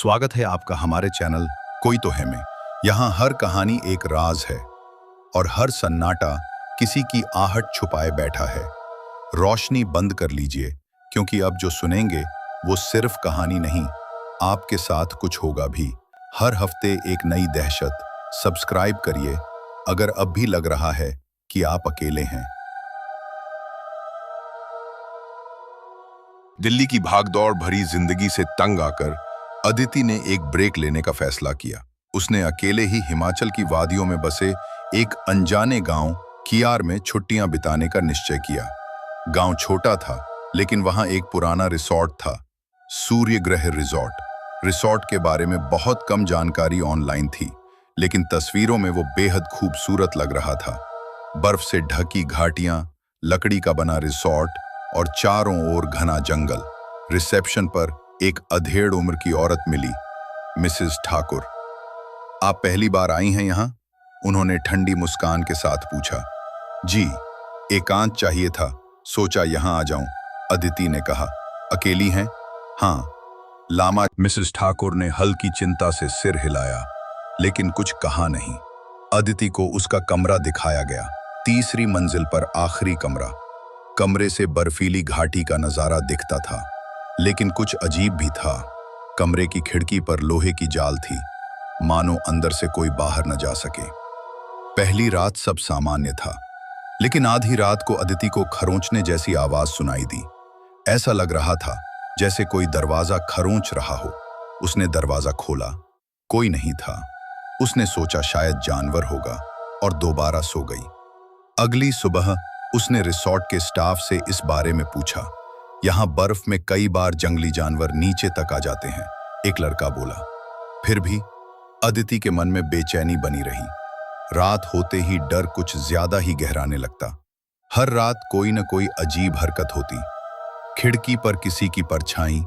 स्वागत है आपका हमारे चैनल कोई तो है में। यहाँ हर कहानी एक राज है और हर सन्नाटा किसी की आहट छुपाए बैठा है। रोशनी बंद कर लीजिए क्योंकि अब जो सुनेंगे वो सिर्फ कहानी नहीं, आपके साथ कुछ होगा भी। हर हफ्ते एक नई दहशत। सब्सक्राइब करिए अगर अब भी लग रहा है कि आप अकेले हैं। दिल्ली की भागदौड़ भरी जिंदगी से तंग आकर अदिति ने एक ब्रेक लेने का फैसला किया। उसने अकेले ही हिमाचल की वादियों में बसे एक अनजाने गांव कियार में छुट्टियां बिताने का निश्चय किया। गांव छोटा था लेकिन वहां एक पुराना रिसॉर्ट था, सूर्यग्रह रिसॉर्ट। रिसॉर्ट के बारे में बहुत कम जानकारी ऑनलाइन थी, लेकिन तस्वीरों में वो बेहद खूबसूरत लग रहा था। बर्फ से ढकी घाटियां, लकड़ी का बना रिसॉर्ट और चारों ओर घना जंगल। रिसेप्शन पर एक अधेड़ उम्र की औरत मिली, मिसेस ठाकुर। आप पहली बार आई हैं यहाँ? उन्होंने ठंडी मुस्कान के साथ पूछा। जी, एकांत चाहिए था, सोचा यहाँ आ जाऊं, अदिति ने कहा। अकेली हैं? हाँ। लामा? मिसेस ठाकुर ने हल्की चिंता से सिर हिलाया, लेकिन कुछ कहा नहीं। अदिति को उसका कमरा दिखाया गया, तीसरी मंजिल पर आखिरी कमरा। कमरे से बर्फीली घाटी का नजारा दिखता था, लेकिन कुछ अजीब भी था। कमरे की खिड़की पर लोहे की जाल थी, मानो अंदर से कोई बाहर न जा सके। पहली रात सब सामान्य था, लेकिन आधी रात को अदिति को खरोंचने जैसी आवाज सुनाई दी। ऐसा लग रहा था जैसे कोई दरवाजा खरोंच रहा हो। उसने दरवाजा खोला, कोई नहीं था। उसने सोचा शायद जानवर होगा और दोबारा सो गई। अगली सुबह उसने रिसॉर्ट के स्टाफ से इस बारे में पूछा। यहाँ बर्फ में कई बार जंगली जानवर नीचे तक आ जाते हैं, एक लड़का बोला। फिर भी अदिति के मन में बेचैनी बनी रही। रात होते ही डर कुछ ज्यादा ही गहराने लगता। हर रात कोई न कोई अजीब हरकत होती। खिड़की पर किसी की परछाई,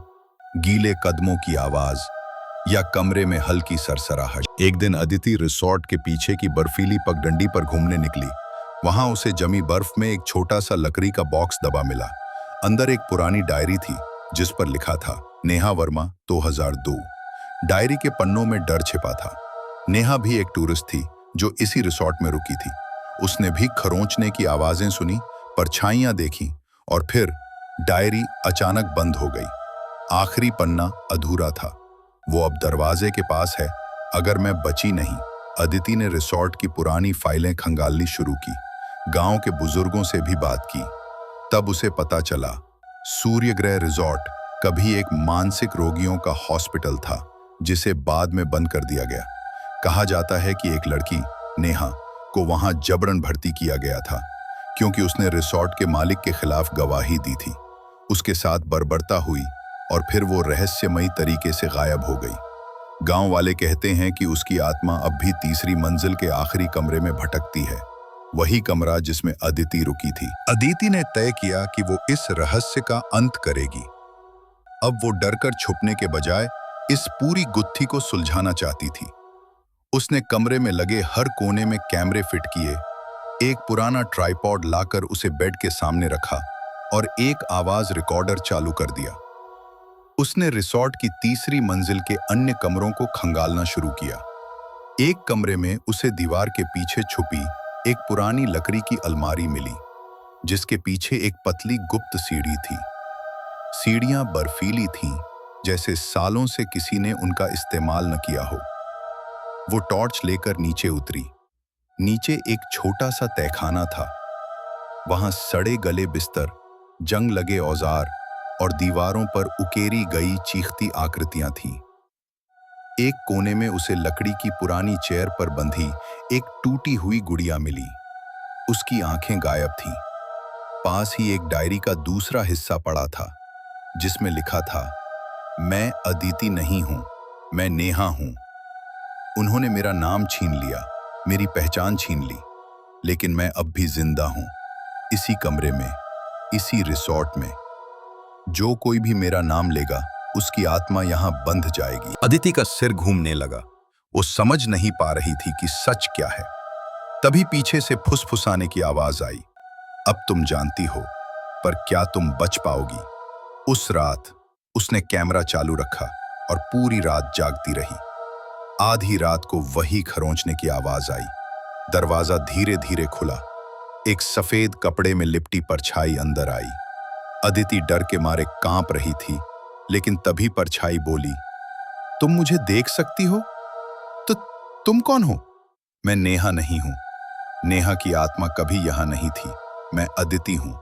गीले कदमों की आवाज या कमरे में हल्की सरसराहट। एक दिन अदिति रिसॉर्ट के पीछे की बर्फीली पगडंडी पर घूमने निकली। वहां उसे जमी बर्फ में एक छोटा सा लकड़ी का बॉक्स दबा मिला। अंदर एक पुरानी डायरी थी जिस पर लिखा था नेहा वर्मा 2002। डायरी के पन्नों में डर छिपा था। नेहा भी एक टूरिस्ट थी जो इसी रिसॉर्ट में रुकी थी। उसने भी खरोंचने की आवाजें सुनी, परछाइयां देखी और फिर डायरी अचानक बंद हो गई। आखिरी पन्ना अधूरा था। वो अब दरवाजे के पास है, अगर मैं बची नहीं। अदिति ने रिसॉर्ट की पुरानी फाइलें खंगालनी शुरू की, गांव के बुजुर्गों से भी बात की। तब उसे पता चला सूर्यग्रह रिसॉर्ट कभी एक मानसिक रोगियों का हॉस्पिटल था, जिसे बाद में बंद कर दिया गया। कहा जाता है कि एक लड़की नेहा को वहां जबरन भर्ती किया गया था क्योंकि उसने रिसॉर्ट के मालिक के खिलाफ गवाही दी थी। उसके साथ बर्बरता हुई और फिर वो रहस्यमयी तरीके से गायब हो गई। गांव वाले कहते हैं कि उसकी आत्मा अब भी तीसरी मंजिल के आखिरी कमरे में भटकती है, वही कमरा जिसमें अदिति रुकी थी। अदिति ने तय किया कि वो इस रहस्य का अंत करेगी। अब वो डरकर छुपने के बजाय इस पूरी गुत्थी को सुलझाना चाहती थी। उसने कमरे में लगे हर कोने में कैमरे फिट किए, एक पुराना ट्राइपॉड लाकर उसे बेड के सामने रखा और एक आवाज रिकॉर्डर चालू कर दिया। उसने रिसॉर्ट की तीसरी मंजिल के अन्य कमरों को खंगालना शुरू किया। एक कमरे में उसे दीवार के पीछे छुपी एक पुरानी लकड़ी की अलमारी मिली, जिसके पीछे एक पतली गुप्त सीढ़ी थी। सीढ़ियां बर्फीली थीं, जैसे सालों से किसी ने उनका इस्तेमाल न किया हो। वो टॉर्च लेकर नीचे उतरी। नीचे एक छोटा सा तहखाना था। वहां सड़े गले बिस्तर, जंग लगे औजार और दीवारों पर उकेरी गई चीखती आकृतियां थीं। एक कोने में उसे लकड़ी की पुरानी चेयर पर बंधी एक टूटी हुई गुड़िया मिली। उसकी आंखें गायब थीं। पास ही एक डायरी का दूसरा हिस्सा पड़ा था, जिसमें लिखा था, मैं अदिति नहीं हूं, मैं नेहा हूं। उन्होंने मेरा नाम छीन लिया, मेरी पहचान छीन ली, लेकिन मैं अब भी जिंदा हूं, इसी कमरे में, इसी रिसॉर्ट में। जो कोई भी मेरा नाम लेगा उसकी आत्मा यहां बंध जाएगी। अदिति का सिर घूमने लगा। वो समझ नहीं पा रही थी कि सच क्या है। तभी पीछे से फुसफुसाने की आवाज आई, अब तुम जानती हो, पर क्या तुम बच पाओगी? उस रात उसने कैमरा चालू रखा, और पूरी रात जागती रही। आधी रात को वही खरोंचने की आवाज आई। दरवाजा धीरे धीरे खुला। एक सफेद कपड़े में लिपटी परछाई अंदर आई। अदिति डर के मारे कांप रही थी, लेकिन तभी परछाई बोली, तुम मुझे देख सकती हो? तो तुम कौन हो? मैं नेहा नहीं हूं। नेहा की आत्मा कभी यहां नहीं थी। मैं अदिति हूं,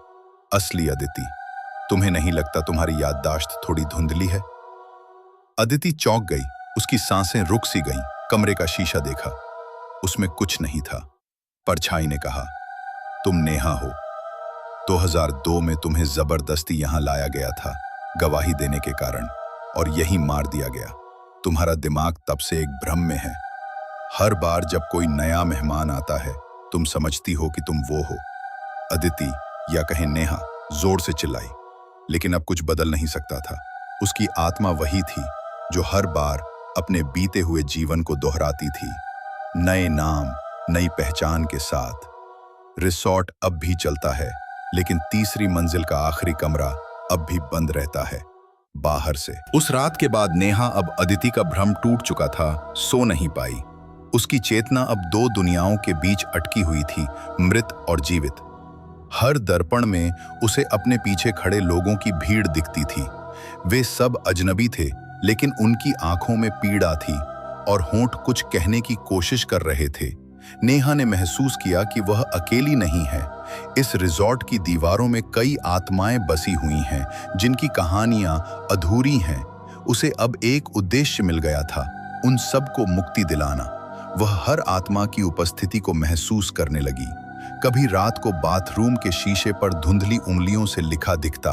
असली अदिति। तुम्हें नहीं लगता तुम्हारी याददाश्त थोड़ी धुंधली है? अदिति चौंक गई। उसकी सांसें रुक सी गईं। कमरे का शीशा देखा, उसमें कुछ नहीं था। परछाई ने कहा, तुम नेहा हो। 2002 में तुम्हें जबरदस्ती यहां लाया गया था, गवाही देने के कारण, और यहीं मार दिया गया। तुम्हारा दिमाग तब से एक भ्रम में है। हर बार जब कोई नया मेहमान आता है, तुम समझती हो कि तुम वो हो। अदिति, या कहें नेहा, जोर से चिल्लाई, लेकिन अब कुछ बदल नहीं सकता था। उसकी आत्मा वही थी जो हर बार अपने बीते हुए जीवन को दोहराती थी, नए नाम, नई पहचान के साथ। रिसॉर्ट अब भी चलता है, लेकिन तीसरी मंजिल का आखिरी कमरा अब भी बंद रहता है, बाहर से। उस रात के बाद नेहा, अब अदिति का भ्रम टूट चुका था, सो नहीं पाई। उसकी चेतना अब दो दुनियाओं के बीच अटकी हुई थी, मृत और जीवित। हर दर्पण में उसे अपने पीछे खड़े लोगों की भीड़ दिखती थी। वे सब अजनबी थे, लेकिन उनकी आंखों में पीड़ा थी और होंठ कुछ कहने की कोशिश कर रहे थे। नेहा ने महसूस किया कि वह अकेली नहीं है। इस रिजॉर्ट की दीवारों में कई आत्माएं बसी हुई हैं, जिनकी कहानियां अधूरी हैं। उसे अब एक उद्देश्य मिल गया था, उन सबको मुक्ति दिलाना। वह हर आत्मा की उपस्थिति को महसूस करने लगी। कभी रात को बाथरूम के शीशे पर धुंधली उंगलियों से लिखा दिखता,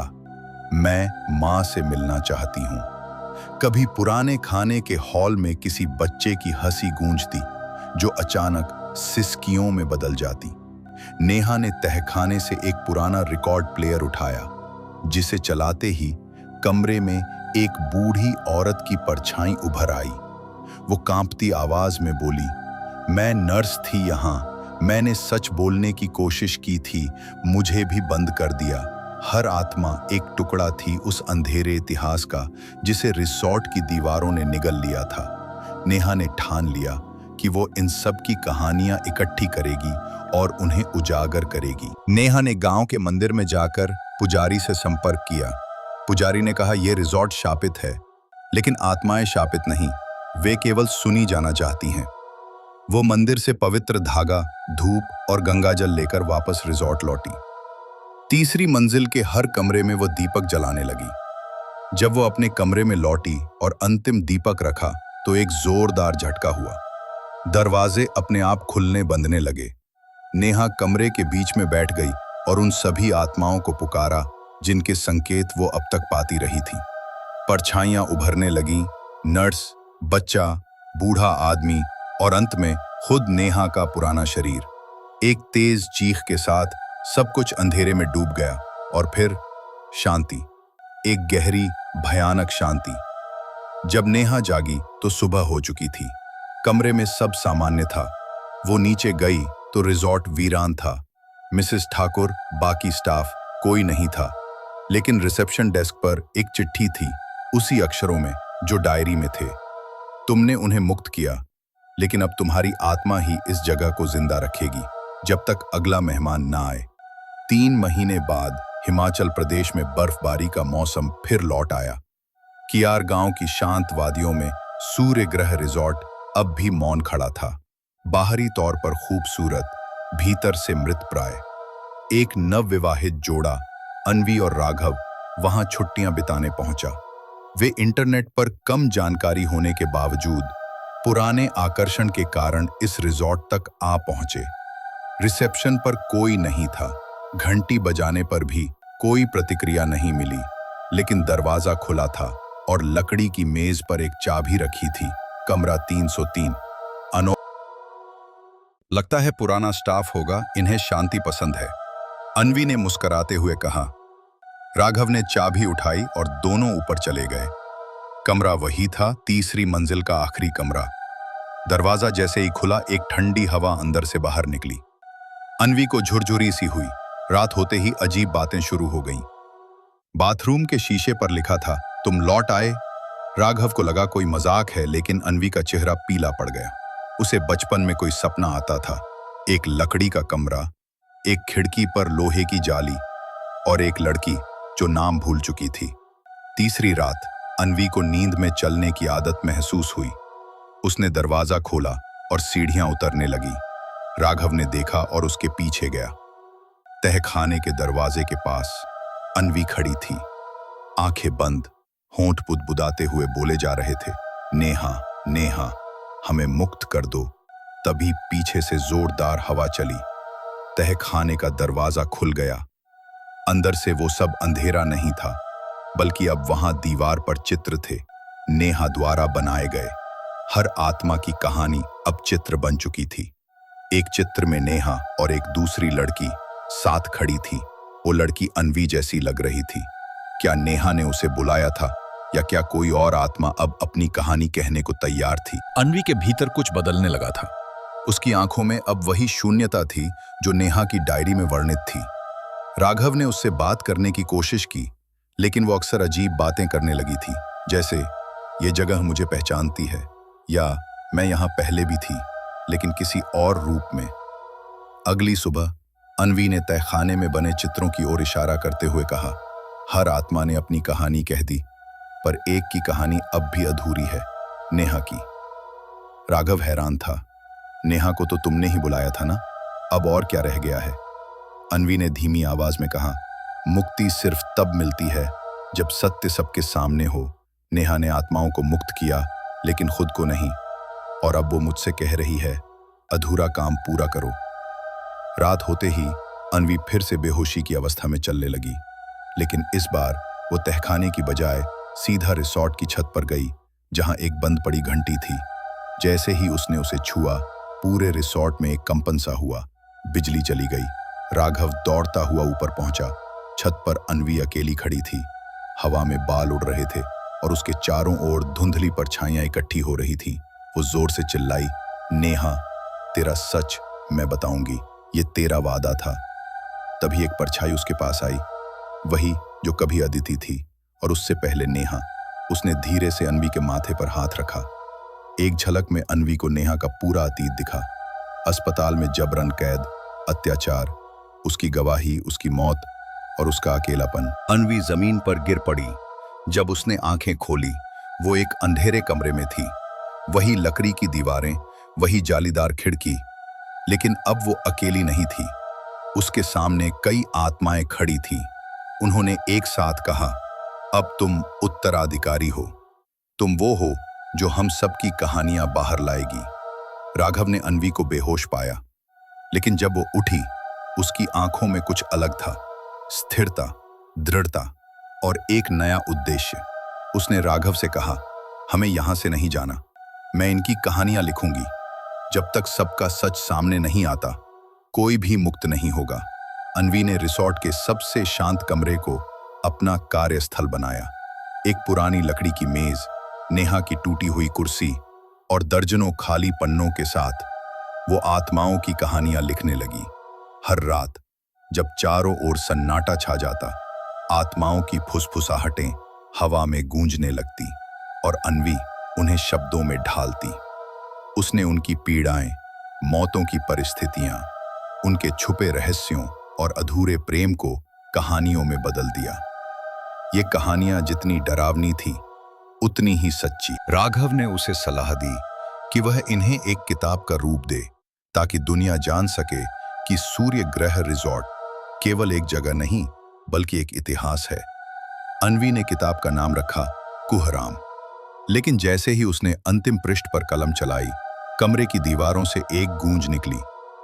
मैं मां से मिलना चाहती हूं। कभी पुराने खाने के हॉल में किसी बच्चे की हंसी गूंजती, जो अचानक सिसकियों में बदल जाती। नेहा ने तहखाने से एक पुराना रिकॉर्ड प्लेयर उठाया, जिसे चलाते ही कमरे में एक बूढ़ी औरत की परछाई उभर आई। वो कांपती आवाज में बोली, मैं नर्स थी यहाँ, मैंने सच बोलने की कोशिश की थी, मुझे भी बंद कर दिया। हर आत्मा एक टुकड़ा थी उस अंधेरे इतिहास का, जिसे रिसॉर्ट की दीवारों ने निगल लिया था। नेहा ने ठान लिया कि वो इन सब की कहानियां इकट्ठी करेगी और उन्हें उजागर करेगी। नेहा ने गांव के मंदिर में जाकर पुजारी से संपर्क किया। पुजारी ने कहा, यह रिजॉर्ट शापित है, लेकिन आत्माएं शापित नहीं, वे केवल सुनी जाना चाहती हैं। वो मंदिर से पवित्र धागा, धूप और गंगाजल लेकर वापस रिजॉर्ट लौटी। तीसरी मंजिल के हर कमरे में वो दीपक जलाने लगी। जब वो अपने कमरे में लौटी और अंतिम दीपक रखा, तो एक जोरदार झटका हुआ। दरवाजे अपने आप खुलने बंदने लगे। नेहा कमरे के बीच में बैठ गई और उन सभी आत्माओं को पुकारा, जिनके संकेत वो अब तक पाती रही थी। परछाइयां उभरने लगीं, नर्स, बच्चा, बूढ़ा आदमी और अंत में खुद नेहा का पुराना शरीर। एक तेज चीख के साथ सब कुछ अंधेरे में डूब गया और फिर शांति, एक गहरी भयानक शांति। जब नेहा जागी तो सुबह हो चुकी थी। कमरे में सब सामान्य था। वो नीचे गई तो रिजॉर्ट वीरान था। मिसेस ठाकुर, बाकी स्टाफ, कोई नहीं था। लेकिन रिसेप्शन डेस्क पर एक चिट्ठी थी, उसी अक्षरों में जो डायरी में थे। तुमने उन्हें मुक्त किया, लेकिन अब तुम्हारी आत्मा ही इस जगह को जिंदा रखेगी, जब तक अगला मेहमान ना आए। 3 महीने बाद हिमाचल प्रदेश में बर्फबारी का मौसम फिर लौट आया। कियार गांव की शांत वादियों में सूर्य ग्रह रिजॉर्ट अब भी मौन खड़ा था। बाहरी तौर पर खूबसूरत, भीतर से मृतप्राय। एक नवविवाहित जोड़ा, अन्वी और राघव, वहां छुट्टियां बिताने पहुंचा। वे इंटरनेट पर कम जानकारी होने के बावजूद पुराने आकर्षण के कारण इस रिजॉर्ट तक आ पहुंचे। रिसेप्शन पर कोई नहीं था। घंटी बजाने पर भी कोई प्रतिक्रिया नहीं मिली, लेकिन दरवाजा खुला था और लकड़ी की मेज पर एक चाबी रखी थी। कमरा 303। लगता है पुराना स्टाफ होगा, इन्हें शांति पसंद है, अन्वी ने मुस्कुराते हुए कहा। राघव ने चाबी उठाई और दोनों ऊपर चले गए। कमरा वही था, तीसरी मंजिल का आखिरी कमरा। दरवाजा जैसे ही खुला, एक ठंडी हवा अंदर से बाहर निकली। अन्वी को झुरझुरी सी हुई। रात होते ही अजीब बातें शुरू हो गईं। बाथरूम के शीशे पर लिखा था, तुम लौट आए, राघव को लगा कोई मजाक है, लेकिन अन्वी का चेहरा पीला पड़ गया। उसे बचपन में कोई सपना आता था, एक लकड़ी का कमरा, एक खिड़की पर लोहे की जाली और एक लड़की जो नाम भूल चुकी थी। तीसरी रात अन्वी को नींद में चलने की आदत महसूस हुई। उसने दरवाजा खोला और सीढ़ियां उतरने लगी। राघव ने देखा और उसके पीछे गया। तहखाने के दरवाजे के पास अन्वी खड़ी थी, आंखें बंद, होंठ बुदबुदाते हुए बोले जा रहे थे, नेहा नेहा, हमें मुक्त कर दो। तभी पीछे से जोरदार हवा चली। तहखाने का दरवाजा खुल गया। अंदर से वो सब अंधेरा नहीं था, बल्कि अब वहां दीवार पर चित्र थे, नेहा द्वारा बनाए गए। हर आत्मा की कहानी अब चित्र बन चुकी थी। एक चित्र में नेहा और एक दूसरी लड़की साथ खड़ी थी। वो लड़की अन्वी जैसी लग रही थी। क्या नेहा ने उसे बुलाया था, या क्या कोई और आत्मा अब अपनी कहानी कहने को तैयार थी? अन्वी के भीतर कुछ बदलने लगा था। उसकी आंखों में अब वही शून्यता थी जो नेहा की डायरी में वर्णित थी। राघव ने उससे बात करने की कोशिश की, लेकिन वो अक्सर अजीब बातें करने लगी थी, जैसे ये जगह मुझे पहचानती है, या मैं यहाँ पहले भी थी लेकिन किसी और रूप में। अगली सुबह अन्वी ने तहखाने में बने चित्रों की ओर इशारा करते हुए कहा, हर आत्मा ने अपनी कहानी कह दी, पर एक की कहानी अब भी अधूरी है, नेहा की। राघव हैरान था। नेहा को तो तुमने ही बुलाया था ना, अब और क्या रह गया है? अन्वी ने धीमी आवाज में कहा, मुक्ति सिर्फ तब मिलती है जब सत्य सबके सामने हो। नेहा ने आत्माओं को मुक्त किया, लेकिन खुद को नहीं, और अब वो मुझसे कह रही है, अधूरा काम पूरा करो। रात होते ही अन्वी फिर से बेहोशी की अवस्था में चलने लगी, लेकिन इस बार वो तहखाने की बजाय सीधा रिसॉर्ट की छत पर गई, जहां एक बंद पड़ी घंटी थी। जैसे ही उसने उसे छुआ, पूरे रिसॉर्ट में एक कंपन सा हुआ। बिजली चली गई। राघव दौड़ता हुआ ऊपर पहुंचा। छत पर अन्वी अकेली खड़ी थी। हवा में बाल उड़ रहे थे और उसके चारों ओर धुंधली परछाइयां इकट्ठी हो रही थी। वो जोर से चिल्लाई, नेहा, तेरा सच मैं बताऊंगी, ये तेरा वादा था। तभी एक परछाई उसके पास आई, वही जो कभी अदिति थी, और उससे पहले नेहा। उसने धीरे से अन्वी के माथे पर हाथ रखा। एक झलक में अन्वी को नेहा का पूरा अतीत दिखा। अस्पताल में जबरन कैद, अत्याचार, उसकी गवाही, उसकी मौत और उसका अकेलापन। अन्वी जमीन पर गिर पड़ी। जब उसने आंखें खोली, वो एक अंधेरे कमरे में थी। वही लकड़ी की दीवारें, वही जालीदार खिड़की, लेकिन अब वो अकेली नहीं थी। उसके सामने कई आत्माएं खड़ी थीं। उन्होंने एक साथ कहा, अब तुम उत्तराधिकारी हो। तुम वो हो जो हम सब की कहानियां बाहर लाएगी। राघव ने अन्वी को बेहोश पाया, लेकिन जब वो उठी, उसकी आंखों में कुछ अलग था, स्थिरता, दृढ़ता और एक नया उद्देश्य। उसने राघव से कहा, हमें यहां से नहीं जाना, मैं इनकी कहानियां लिखूंगी। जब तक सबका सच सामने नहीं आता, कोई भी मुक्त नहीं होगा। अन्वी ने रिसॉर्ट के सबसे शांत कमरे को अपना कार्यस्थल बनाया। एक पुरानी लकड़ी की मेज, नेहा की टूटी हुई कुर्सी और दर्जनों खाली पन्नों के साथ वो आत्माओं की कहानियां लिखने लगी। हर रात जब चारों ओर सन्नाटा छा जाता, आत्माओं की फुसफुसाहटें हवा में गूंजने लगती और अन्वी उन्हें शब्दों में ढालती। उसने उनकी पीड़ाएं, मौतों की परिस्थितियां, उनके छुपे रहस्यों और अधूरे प्रेम को कहानियों में बदल दिया। ये कहानियां जितनी डरावनी थी, उतनी ही सच्ची। राघव ने उसे सलाह दी कि वह इन्हें एक किताब का रूप दे, ताकि दुनिया जान सके कि सूर्य ग्रह रिसॉर्ट केवल एक जगह नहीं, बल्कि एक इतिहास है। अन्वी ने किताब का नाम रखा कुहराम। लेकिन जैसे ही उसने अंतिम पृष्ठ पर कलम चलाई, कमरे की दीवारों से एक गूंज निकली,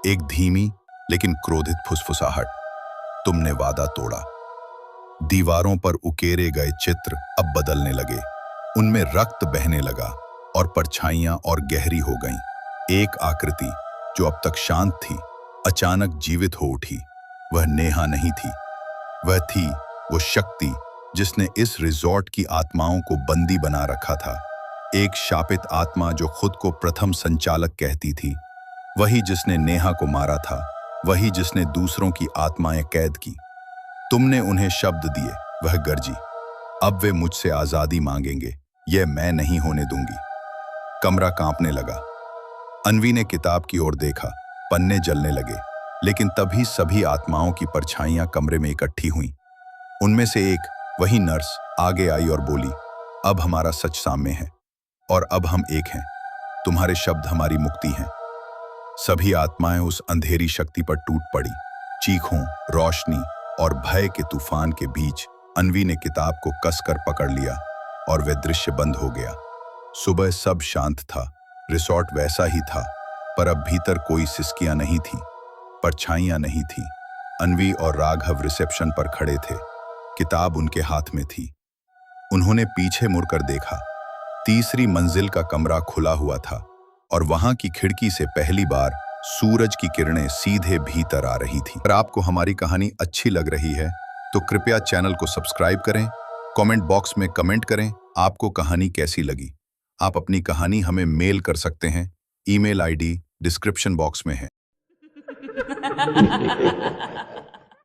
एक धीमी लेकिन क्रोधित फुसफुसाहट, तुमने वादा तोड़ा। दीवारों पर उकेरे गए चित्र अब बदलने लगे। उनमें रक्त बहने लगा और परछाइयां और गहरी हो गईं। एक आकृति जो अब तक शांत थी, अचानक जीवित हो उठी। वह नेहा नहीं थी, वह थी वो शक्ति जिसने इस रिसॉर्ट की आत्माओं को बंदी बना रखा था। एक शापित आत्मा जो खुद को प्रथम संचालक कहती थी, वही जिसने नेहा को मारा था, वही जिसने दूसरों की आत्माएं कैद की। तुमने उन्हें शब्द दिए, वह गर्जी। अब वे मुझसे आजादी मांगेंगे, यह मैं नहीं होने दूंगी। कमरा कांपने लगा। अन्वी ने किताब की ओर देखा, पन्ने जलने लगे, लेकिन तभी सभी आत्माओं की परछाइयां कमरे में इकट्ठी हुईं। उनमें से एक, वही नर्स, आगे आई और बोली, अब हमारा सच सामने है और अब हम एक हैं। तुम्हारे शब्द हमारी मुक्ति हैं। सभी आत्माएं उस अंधेरी शक्ति पर टूट पड़ी। चीखों, रोशनी और भय के तूफान के बीच अन्वी ने किताब को कसकर पकड़ लिया और वह दृश्य बंद हो गया। सुबह सब शांत था, रिसॉर्ट वैसा ही था, पर अब भीतर कोई सिसकियां नहीं थी, परछाइयां नहीं थी। अन्वी और राघव रिसेप्शन पर खड़े थे, किताब उनके हाथ में थी। उन्होंने पीछे मुड़कर देखा। तीसरी मंजिल का कमरा खुला हुआ था और वहां की खिड़की से पहली बार सूरज की किरणें सीधे भीतर आ रही थीं। अगर आपको हमारी कहानी अच्छी लग रही है तो कृपया चैनल को सब्सक्राइब करें, कमेंट बॉक्स में कमेंट करें आपको कहानी कैसी लगी। आप अपनी कहानी हमें मेल कर सकते हैं, ईमेल आईडी डिस्क्रिप्शन बॉक्स में है।